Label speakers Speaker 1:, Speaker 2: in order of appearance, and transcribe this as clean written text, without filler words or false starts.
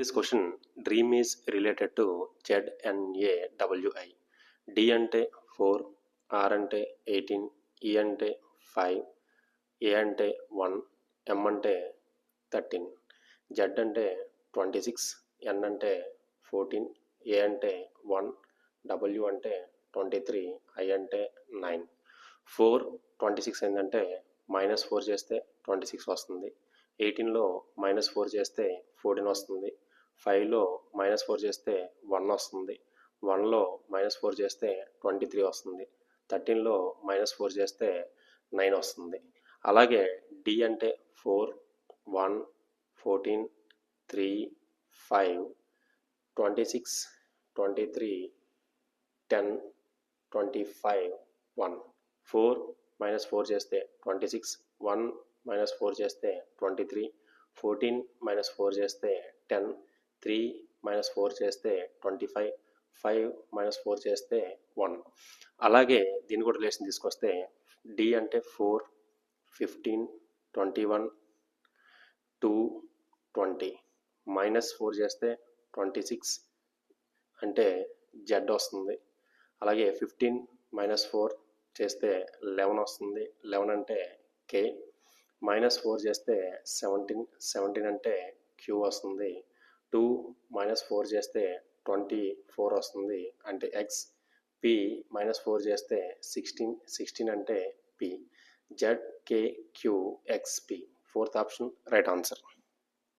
Speaker 1: This question, dream is related to ZNAWI. D అంటే 4, R అంటే 18, E అంటే 5, A అంటే 1, M అంటే 13, Z అంటే 26, N అంటే 14, A అంటే 1, W అంటే 23, I అంటే 9. 4 26 ఏంటంటే -4 చేస్తే 26 వస్తుంది. 18లో -4 చేస్తే 14 వస్తుంది. 5లో -4 చేస్తే 1 వస్తుంది. 1లో -4 చేస్తే 23 వస్తుంది. 13లో -4 చేస్తే 9 వస్తుంది. అలాగే D అంటే 4, 1, 14, 3, 5, 26, 23, 10, 25, 1. 4 -4 చేస్తే 26, 1 -4 చేస్తే 23, 14 -4 చేస్తే 10, 3 -4 చేస్తే 25, 5 -4 చేస్తే 1. అలాగే దీని కూడా రిలేషన్ తీసుకొస్తే D అంటే 4, 15, 21, 2, 20. -4 చేస్తే 26 అంటే Z వస్తుంది. అలాగే 15 -4 చేస్తే 11 వస్తుంది. 11 అంటే K. -4 చేస్తే 17 అంటే Q వస్తుంది. 2 -4 చేస్తే 24 వస్తుంది అంటే X. P -4 చేస్తే 16 అంటే P. Z, K, Q, X, P. Fourth option right answer.